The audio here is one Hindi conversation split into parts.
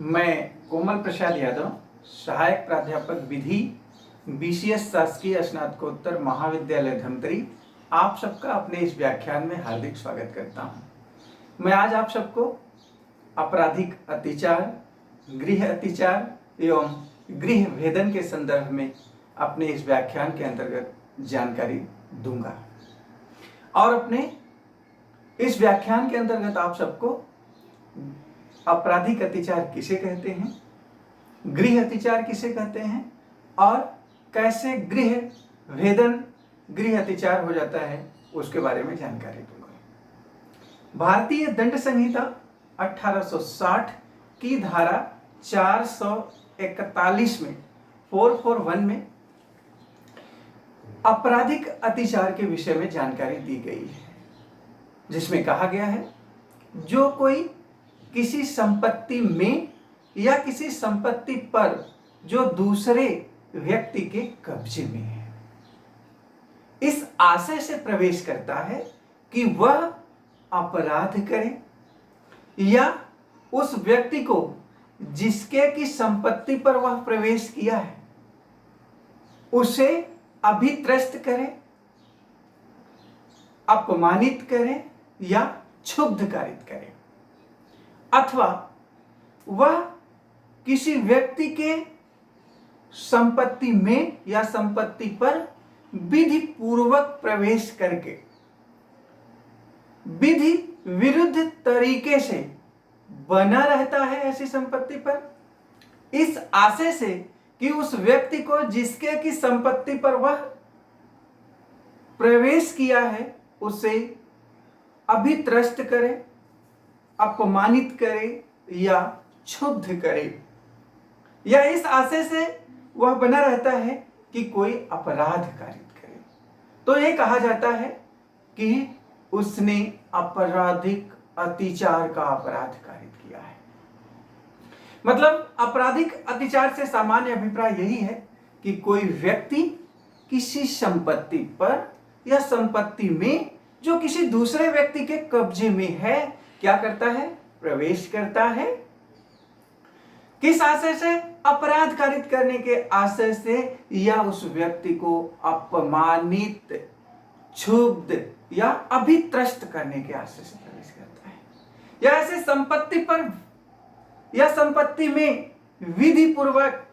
मैं कोमल प्रसाद यादव, सहायक प्राध्यापक विधि, बीसीएस शासकीय स्नातकोत्तर महाविद्यालय धमतरी, आप सबका अपने इस व्याख्यान में हार्दिक स्वागत करता हूं। मैं आज आप सबको आपराधिक अत्याचार, गृह अत्याचार एवं गृह भेदन के संदर्भ में अपने इस व्याख्यान के अंतर्गत जानकारी दूंगा और अपने इस व्याख्यान के अंतर्गत आप सबको आपराधिक अत्याचार किसे कहते हैं, गृह अत्याचार किसे कहते हैं और कैसे गृह भेदन गृह अत्याचार हो जाता है उसके बारे में जानकारी दूंगा। भारतीय दंड संहिता 1860 की धारा 441 में 441 में आपराधिक अत्याचार के विषय में जानकारी दी गई है, जिसमें कहा गया है जो कोई किसी संपत्ति में या किसी संपत्ति पर जो दूसरे व्यक्ति के कब्जे में है, इस आशय से प्रवेश करता है कि वह अपराध करे या उस व्यक्ति को जिसके की संपत्ति पर वह प्रवेश किया है उसे अभित्रस्त करे, अपमानित करे या क्षुब्धकारित करे, अथवा वह किसी व्यक्ति के संपत्ति में या संपत्ति पर विधि पूर्वक प्रवेश करके विधि विरुद्ध तरीके से बना रहता है ऐसी संपत्ति पर, इस आशय से कि उस व्यक्ति को जिसके की संपत्ति पर वह प्रवेश किया है उसे अभित्रस्त करे, अपमानित करे या क्षुब्ध करे, या इस आशय से वह बना रहता है कि कोई अपराध कारित करे, तो यह कहा जाता है कि उसने आपराधिक अत्याचार का अपराध कारित किया है। मतलब आपराधिक अत्याचार से सामान्य अभिप्राय यही है कि कोई व्यक्ति किसी संपत्ति पर या संपत्ति में जो किसी दूसरे व्यक्ति के कब्जे में है क्या करता है, प्रवेश करता है। किस आशय से? अपराध कारित करने के आशय से या उस व्यक्ति को अपमानित, क्षुब्ध या अभित्रस्त करने के आशय से प्रवेश करता है, या ऐसे संपत्ति पर या संपत्ति में विधि पूर्वक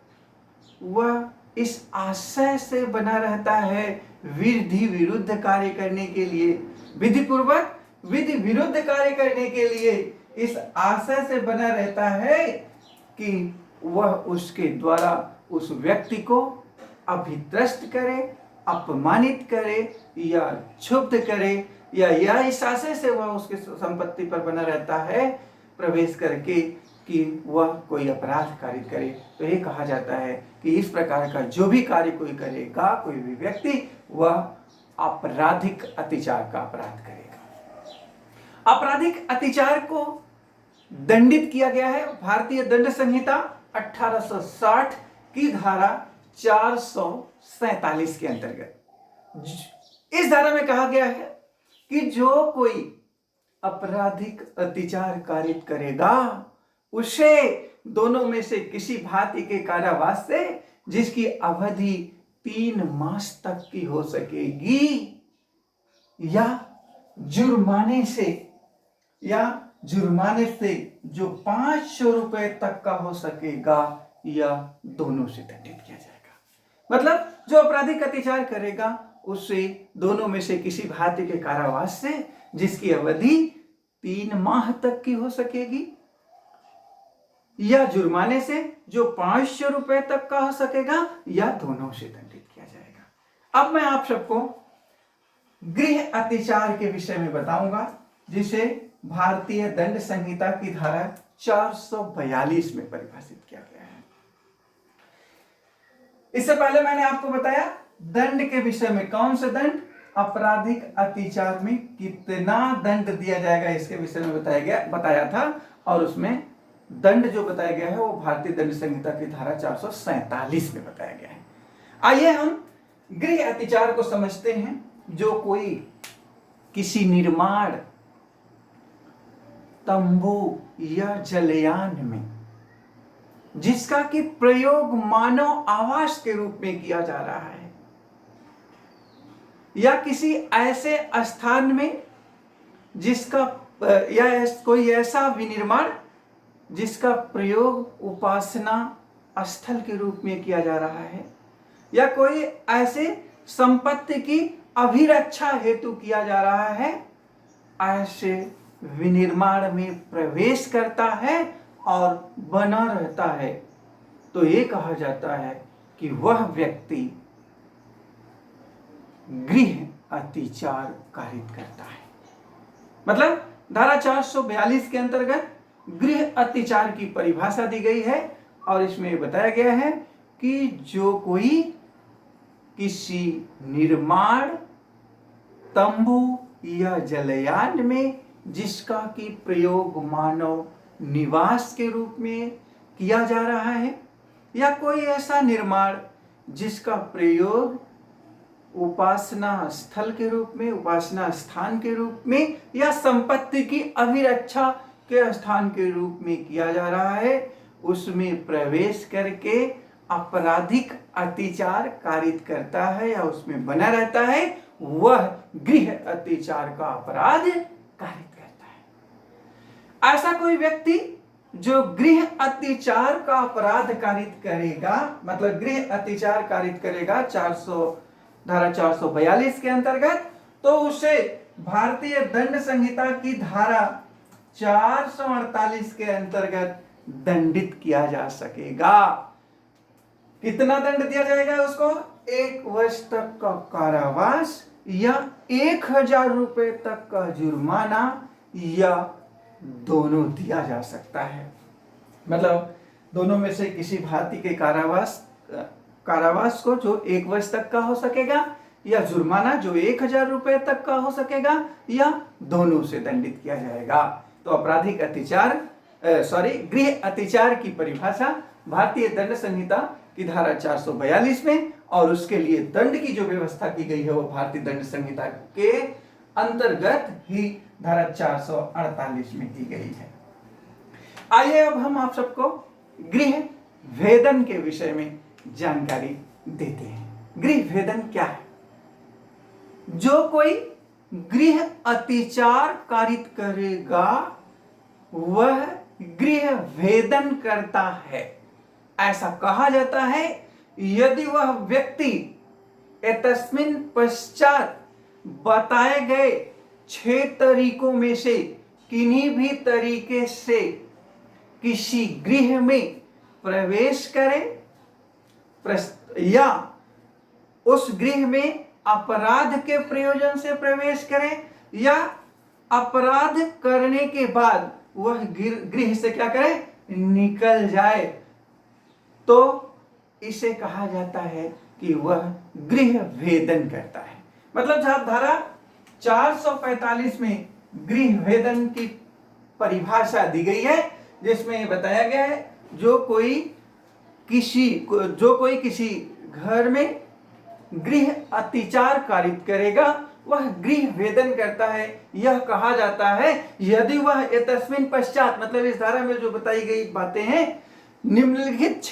वह इस आशय से बना रहता है विधि विरुद्ध कार्य करने के लिए, विधि पूर्वक विधि विरुद्ध कार्य करने के लिए इस आशय से बना रहता है कि वह उसके द्वारा उस व्यक्ति को अभित्रस्त करे, अपमानित करे या क्षुब्ध करे, या इस आशय से वह उसके संपत्ति पर बना रहता है प्रवेश करके कि वह कोई अपराध कारित करे। तो ये कहा जाता है कि इस प्रकार का जो भी कार्य कोई करेगा, कोई भी व्यक्ति, वह आपराधिक अत्याचार का अपराध करेगा। आपराधिक अत्याचार को दंडित किया गया है भारतीय दंड संहिता 1860 की धारा 447 के अंतर्गत। इस धारा में कहा गया है कि जो कोई आपराधिक अत्याचार कारित करेगा उसे दोनों में से किसी भांति के कारावास से जिसकी अवधि 3 मास तक की हो सकेगी, या जुर्माने से जो 500 रुपए तक का हो सकेगा, या दोनों से दंडित किया जाएगा। मतलब जो आपराधिक अत्याचार करेगा उससे दोनों में से किसी भांति के कारावास से जिसकी अवधि 3 माह तक की हो सकेगी, या जुर्माने से जो 500 रुपए तक का हो सकेगा, या दोनों से दंडित किया जाएगा। अब मैं आप सबको गृह अत्याचार के विषय में बताऊंगा, जिसे भारतीय दंड संहिता की धारा 442 में परिभाषित किया गया है। इससे पहले मैंने आपको बताया दंड के विषय में, कौन से दंड, आपराधिक अत्याचार में कितना दंड दिया जाएगा इसके विषय में बताया था, और उसमें दंड जो बताया गया है वो भारतीय दंड संहिता की धारा 447 में बताया गया है। आइए हम गृह अत्याचार को समझते हैं। जो कोई किसी निर्माण, तंबू या जलयान में जिसका कि प्रयोग मानव आवास के रूप में किया जा रहा है, या किसी ऐसे स्थान में जिसका या कोई ऐसा विनिर्माण जिसका प्रयोग उपासना स्थल के रूप में किया जा रहा है, या कोई ऐसे संपत्ति की अभिरक्षा हेतु किया जा रहा है, ऐसे विनिर्माण में प्रवेश करता है और बना रहता है, तो ये कहा जाता है कि वह व्यक्ति गृह अतिचार कारित करता है। मतलब धारा 442 के अंतर्गत गृह अतिचार की परिभाषा दी गई है और इसमें बताया गया है कि जो कोई किसी निर्माण, तंबू या जलयान में जिसका कि प्रयोग मानव निवास के रूप में किया जा रहा है, या कोई ऐसा निर्माण जिसका प्रयोग उपासना स्थल के रूप में, उपासना स्थान के रूप में, या संपत्ति की अभिरक्षा के स्थान के रूप में किया जा रहा है, उसमें प्रवेश करके आपराधिक अतिचार कारित करता है या उसमें बना रहता है, वह गृह अतिचार का अपराध कारित करता है। ऐसा कोई व्यक्ति जो गृह अतिचार का अपराध कारित करेगा, मतलब गृह अतिचार कारित करेगा धारा 442 के अंतर्गत, तो उसे भारतीय दंड संहिता की धारा 448 के अंतर्गत दंडित किया जा सकेगा। कितना दंड दिया जाएगा उसको? 1 वर्ष तक का कारावास या 1000 रुपए तक का जुर्माना या दोनों दिया जा सकता है। मतलब दोनों में से किसी भारतीय के कारावास को जो 1 वर्ष तक का हो सकेगा, या जुर्माना जो 1000 रुपए तक का हो सकेगा, या दोनों से दंडित किया जाएगा। तो आपराधिक अतिचार गृह अतिचार की परिभाषा भारतीय दंड संहिता की धारा 442 में, और उसके लिए दंड की जो व्यवस्था की गई है वो भारतीय दंड संहिता के अंतर्गत ही धारा 448 में की गई है। आइए अब हम आप सबको गृह भेदन के विषय में जानकारी देते हैं। गृह भेदन क्या है? जो कोई गृह अतिचार कारित करेगा वह गृह भेदन करता है। ऐसा कहा जाता है यदि वह व्यक्ति तस्मिन पश्चात बताए गए 6 तरीकों में से किन्हीं भी तरीके से किसी गृह में प्रवेश करे या उस गृह में अपराध के प्रयोजन से प्रवेश करे, या अपराध करने के बाद वह गृह से क्या करे? निकल जाए, तो इसे कहा जाता है कि वह गृह भेदन करता है। मतलब जब धारा 445 में गृह भेदन की परिभाषा दी गई है, जिसमें बताया गया है जो कोई किसी घर में गृह अतिचार कारित करेगा वह गृह भेदन करता है। यह कहा जाता है यदि वह तस्मिन पश्चात, मतलब इस धारा में जो बताई गई बातें हैं, निम्नलिखित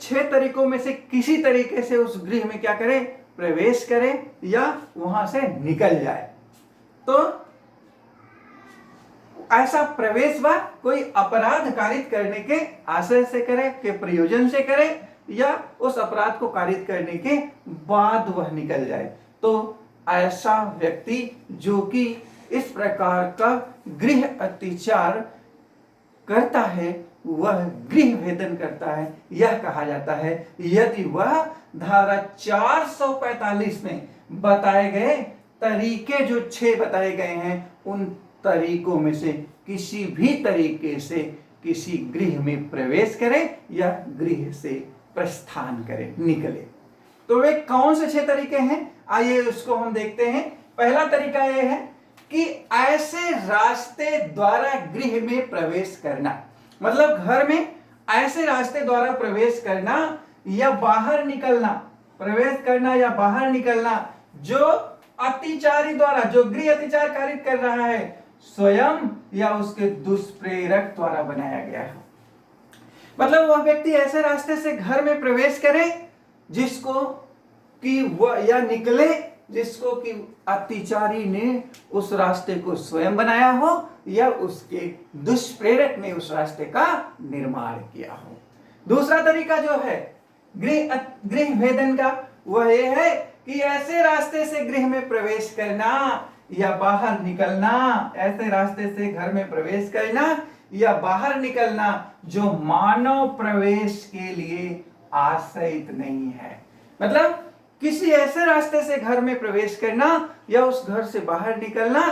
6 तरीकों में से किसी तरीके से उस गृह में क्या करे? प्रवेश करे या वहां से निकल जाए। तो ऐसा प्रवेश वह कोई अपराध कारित करने के आशय से करे, के प्रयोजन से करे, या उस अपराध को कारित करने के बाद वह निकल जाए, तो ऐसा व्यक्ति जो कि इस प्रकार का गृह अतिचार करता है वह गृह भेदन करता है। यह कहा जाता है यदि वह धारा 445 में बताए गए तरीके जो 6 बताए गए हैं उन तरीकों में से किसी भी तरीके से किसी गृह में प्रवेश करे या गृह से प्रस्थान करे, निकले। तो वे कौन से 6 तरीके हैं? आइए उसको हम देखते हैं। पहला तरीका यह है कि ऐसे रास्ते द्वारा गृह में प्रवेश करना, मतलब घर में ऐसे रास्ते द्वारा प्रवेश करना या बाहर निकलना, प्रवेश करना या बाहर निकलना जो अतिचारी द्वारा, जो गृह अतिचार कारित कर रहा है, स्वयं या उसके दुष्प्रेरक द्वारा बनाया गया हो। मतलब वह व्यक्ति ऐसे रास्ते से घर में प्रवेश करे जिसको कि वह या निकले जिसको कि अतिचारी ने उस रास्ते को स्वयं बनाया हो या उसके दुष्प्रेरक ने उस रास्ते का निर्माण किया हो। दूसरा तरीका जो है गृह भेदन का, वह ये है कि ऐसे रास्ते से गृह में प्रवेश करना या बाहर निकलना, ऐसे रास्ते से घर में प्रवेश करना या बाहर निकलना जो मानव प्रवेश के लिए आश्रित नहीं है। मतलब किसी ऐसे रास्ते से घर में प्रवेश करना या उस घर से बाहर निकलना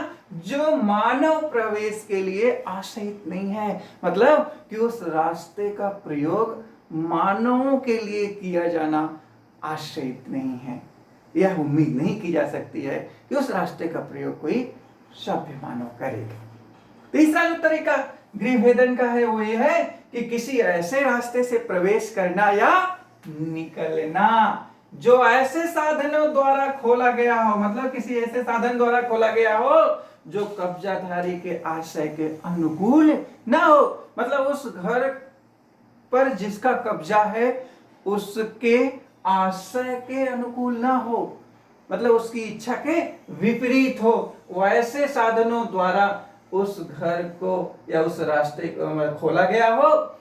जो मानव प्रवेश के लिए आश्रित नहीं है। मतलब कि उस रास्ते का प्रयोग मानवों के लिए किया जाना आश्रित नहीं है। यह उम्मीद नहीं की जा सकती है कि उस रास्ते का प्रयोग कोई सभ्य मानव करेगा। तीसरा जो तरीका गृह भेदन का है वो ये है कि किसी ऐसे रास्ते से प्रवेश करना या निकलना जो ऐसे साधनों द्वारा खोला गया हो। मतलब किसी ऐसे साधन द्वारा खोला गया हो जो कब्जाधारी के आशय के अनुकूल ना हो। मतलब उस घर पर जिसका कब्जा है उसके आशय के अनुकूल ना हो, मतलब उसकी इच्छा के विपरीत हो। वैसे साधनों द्वारा उस घर को या उस रास्ते को खोला गया हो,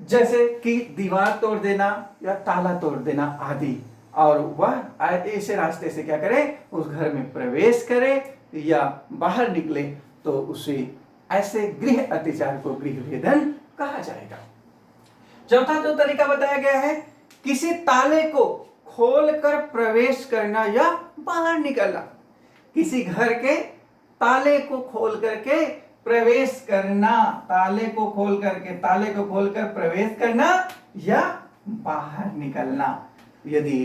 जैसे कि दीवार तोड़ देना या ताला तोड़ देना आदि। और वह ऐसे रास्ते से क्या करे, उस घर में प्रवेश करे या बाहर निकले तो उसे ऐसे गृह अत्याचार को गृह भेदन कहा जाएगा। चौथा जो तरीका बताया गया है किसी ताले को खोलकर प्रवेश करना या बाहर निकलना। किसी घर के ताले को खोल करके प्रवेश करना, ताले को खोलकर प्रवेश करना या बाहर निकलना। यदि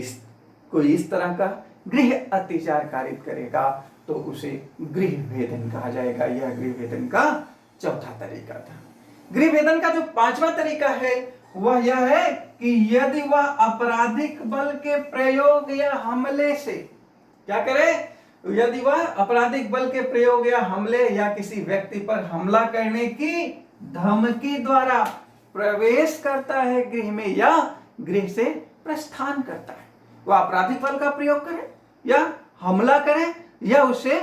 कोई इस तरह का गृह अत्याचार कारित करेगा तो उसे गृह भेदन कहा जाएगा। यह गृह भेदन का चौथा तरीका था। गृह भेदन का जो पांचवा तरीका है वह यह है कि यदि वह आपराधिक बल के प्रयोग या हमले से क्या करे, यदि वह आपराधिक बल के प्रयोग या हमले या किसी व्यक्ति पर हमला करने की धमकी द्वारा प्रवेश करता है गृह में या गृह से प्रस्थान करता है। वह आपराधिक बल का प्रयोग करे या हमला करे या उसे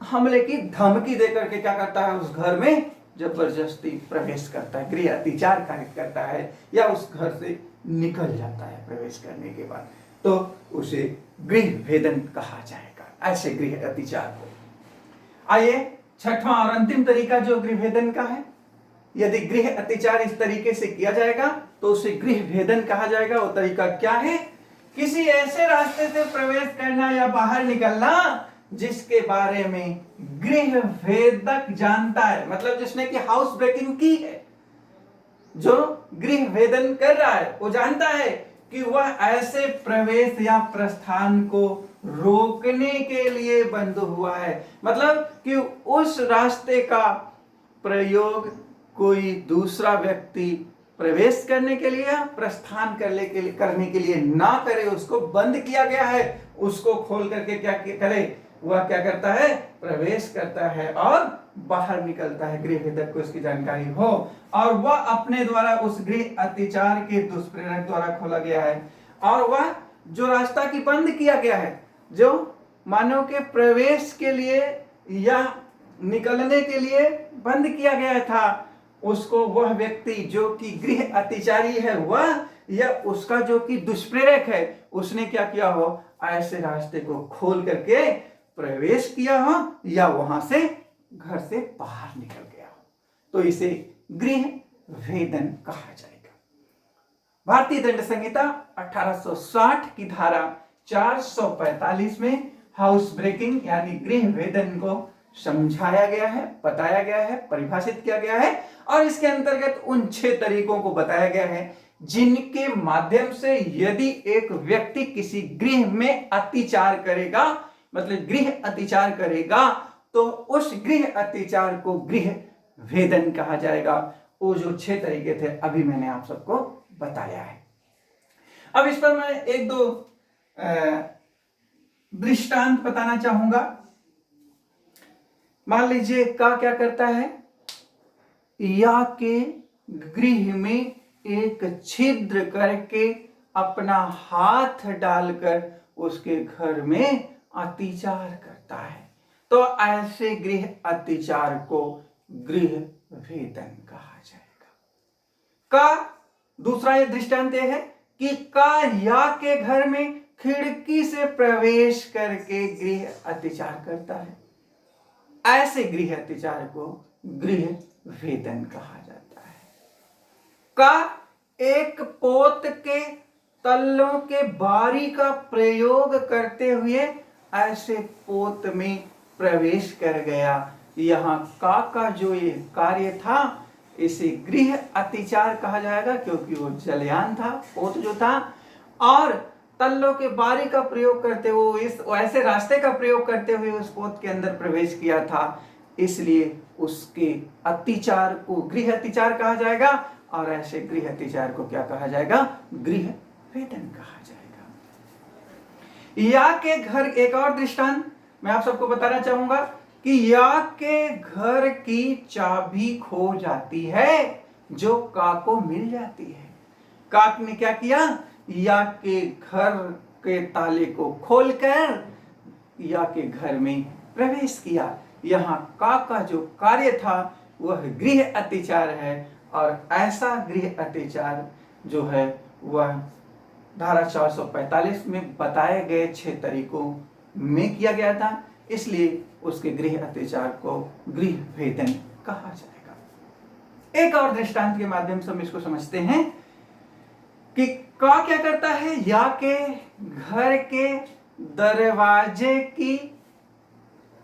हमले की धमकी देकर के क्या करता है, उस घर में जबरदस्ती प्रवेश करता है, गृह अत्याचार कारित करता है या उस घर से निकल जाता है प्रवेश करने के बाद, तो उसे गृह भेदन कहा जाएगा, ऐसे गृह अत्याचार को। आइए छठवां और अंतिम तरीका जो गृह भेदन का है, यदि गृह अत्याचार इस तरीके से किया जाएगा तो उसे गृह भेदन कहा जाएगा। वो तरीका क्या है, किसी ऐसे रास्ते से प्रवेश करना या बाहर निकलना जिसके बारे में गृह भेदक जानता है, मतलब जिसने की हाउस ब्रेकिंग की है, जो गृह भेदन कर रहा है वो जानता है कि वह ऐसे प्रवेश या प्रस्थान को रोकने के लिए बंद हुआ है। मतलब कि उस रास्ते का प्रयोग कोई दूसरा व्यक्ति प्रवेश करने के लिए प्रस्थान करने के लिए ना करे, उसको बंद किया गया है। उसको खोल करके क्या करे, वह क्या करता है, प्रवेश करता है और बाहर निकलता है, गृह भेदक को इसकी जानकारी हो और वह अपने द्वारा उस गृह अत्याचार के दुष्प्रेरक द्वारा खोला गया है और वह जो रास्ता की बंद किया गया है, जो मानव के प्रवेश के लिए या निकलने के लिए बंद किया गया था, उसको वह व्यक्ति जो कि गृह अत्याचारी है वह या उसका जो कि दुष्प्रेरक है उसने क्या किया हो, ऐसे रास्ते को खोल करके प्रवेश किया हो या वहां से घर से बाहर निकल गया हो, तो इसे गृह भेदन कहा जाएगा। भारतीय दंड संहिता 1860 की धारा 445 में हाउस ब्रेकिंग यानी गृह भेदन को समझाया गया है, बताया गया है, परिभाषित किया गया है और इसके अंतर्गत उन 6 तरीकों को बताया गया है जिनके माध्यम से यदि एक व्यक्ति किसी गृह में अत्याचार करेगा, मतलब गृह अत्याचार करेगा, तो उस गृह अत्याचार को गृह भेदन कहा जाएगा। वो जो 6 तरीके थे अभी मैंने आप सबको बताया है। अब इस पर मैं एक दो दृष्टांत बताना चाहूंगा। मान लीजिए का क्या करता है, या के गृह में एक छिद्र करके अपना हाथ डालकर उसके घर में अत्याचार करता है, तो ऐसे गृह अत्याचार को गृह भेदन कहा जाएगा। का दूसरा ये दृष्टांत है कि का या के घर में खिड़की से प्रवेश करके गृह अत्याचार करता है, ऐसे गृह अत्याचार को गृह भेदन कहा जाता है। का एक पोत के तल्लों के बारी का प्रयोग करते हुए ऐसे पोत में प्रवेश कर गया, यहाँ का जो ये कार्य था इसे गृह अत्याचार कहा जाएगा, क्योंकि वो जलयान था, पोत जो था, और तल्लों के बारी का प्रयोग करते हुए इस ऐसे रास्ते का प्रयोग करते हुए उस पोत के अंदर प्रवेश किया था, इसलिए उसके अत्याचार को गृह अत्याचार कहा जाएगा, और ऐसे गृह अत्याचार को क्या कहा जाएगा, गृह भेदन कहा जाएगा। या के घर, एक और दृष्टांत मैं आप सबको बताना चाहूंगा कि या के घर की चाबी खो जाती है जो का को मिल जाती है। काक ने क्या किया, या के घर के ताले को खोलकर या के घर में प्रवेश किया। यहाँ का जो कार्य था वह गृह अत्याचार है, और ऐसा गृह अत्याचार जो है वह धारा 445 में बताए गए 6 तरीकों में किया गया था, इसलिए उसके गृह अत्याचार को गृह भेदन कहा जाएगा। एक और दृष्टांत के माध्यम से हम इसको समझते हैं कि का क्या करता है, या के घर के दरवाजे की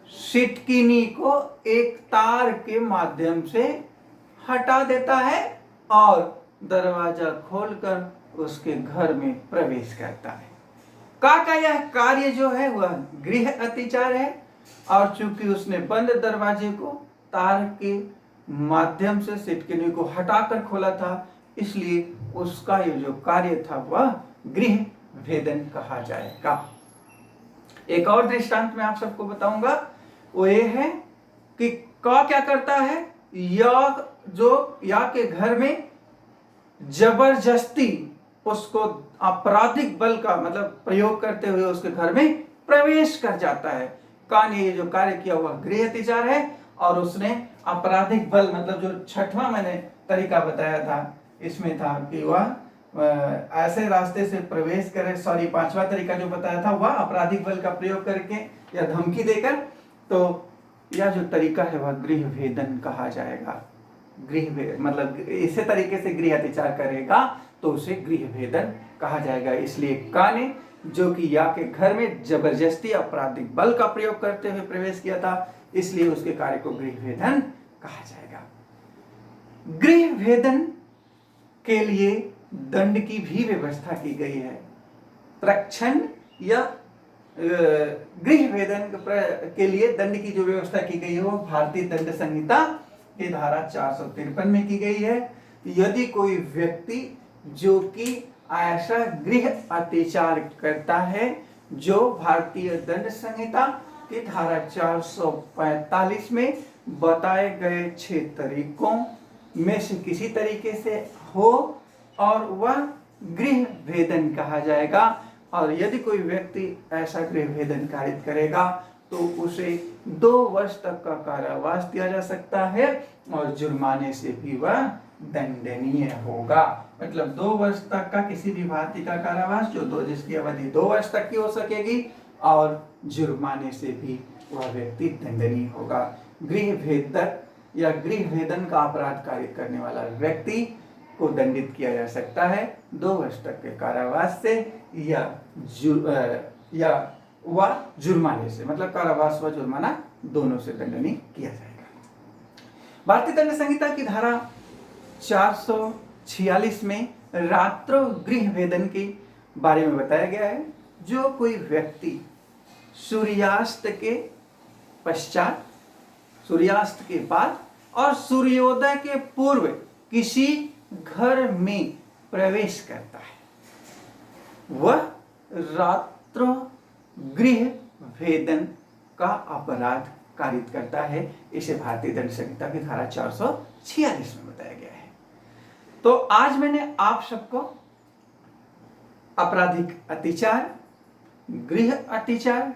सिटकिनी को एक तार के माध्यम से हटा देता है और दरवाजा खोलकर उसके घर में प्रवेश करता है। का यह कार्य जो है वह गृह अत्याचार है, और चूंकि उसने बंद दरवाजे को तार के माध्यम से सिटकिनी को हटाकर खोला था, इसलिए उसका ये जो कार्य था वह गृह भेदन कहा जाएगा। एक और दृष्टांत मैं आप सबको बताऊंगा, वो ये है कि का क्या करता है, या के घर में जबरदस्ती उसको आपराधिक बल का मतलब प्रयोग करते हुए उसके घर में प्रवेश कर जाता है। का ने ये जो कार्य किया हुआ गृह अत्याचार है, और उसने आपराधिक बल मतलब जो 6वां मैंने तरीका बताया था इसमें था कि वह ऐसे रास्ते से प्रवेश करे, 5वां तरीका जो बताया था वह आपराधिक बल का प्रयोग करके या धमकी देकर, तो यह जो तरीका है वह गृह भेदन कहा जाएगा। मतलब इसी तरीके से गृह अत्याचार करेगा तो उसे गृह भेदन कहा जाएगा। इसलिए का ने जो कि या के घर में जबरदस्ती आपराधिक बल का प्रयोग करते हुए प्रवेश किया था, इसलिए उसके कार्य को गृह भेदन कहा जाएगा। गृह भेदन के लिए दंड की भी व्यवस्था की गई है। प्रक्षण या गृह भेदन के लिए दंड की जो व्यवस्था की गई है वो भारतीय दंड संहिता की धारा 453 में की गई है। यदि कोई व्यक्ति जो कि ऐसा गृह अत्याचार करता है जो भारतीय दंड संहिता की धारा 445 में बताए गए 6 तरीकों में से किसी तरीके से हो, और वह गृह भेदन कहा जाएगा। और यदि कोई व्यक्ति ऐसा गृह भेदन कारित करेगा तो उसे 2 वर्ष तक का कारावास दिया जा सकता है, और जुर्माने से भी वह दंडनीय होगा। मतलब 2 वर्ष तक का किसी भी भारतीय का कारावास जिसकी अवधि 2 वर्ष तक की हो सकेगी, और जुर्माने से भी वह व्यक्ति दंडनीय होगा। गृह भेदक या गृह भेदन का अपराध कारित करने वाला व्यक्ति को दंडित किया जा सकता है 2 वर्ष तक के कारावास से या वह जुर्माने से, मतलब कारावास व जुर्माना दोनों से दंडनीय किया जाएगा। भारतीय दंड संहिता की धारा 446 में रात्रो गृह भेदन के बारे में बताया गया है। जो कोई व्यक्ति सूर्यास्त के पश्चात, सूर्यास्त के बाद और सूर्योदय के पूर्व किसी घर में प्रवेश करता है वह रात्रो गृह भेदन का अपराध कारित करता है। इसे भारतीय दंड संहिता की धारा 446 में बताया गया है। तो आज मैंने आप सबको आपराधिक अत्याचार, गृह अत्याचार,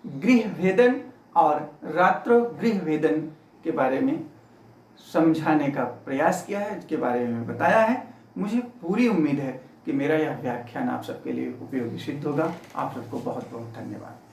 गृह भेदन और रात्रो गृह भेदन के बारे में समझाने का प्रयास किया है, इसके बारे में बताया है। मुझे पूरी उम्मीद है कि मेरा यह व्याख्यान आप सबके लिए उपयोगी सिद्ध होगा। आप सबको बहुत बहुत धन्यवाद।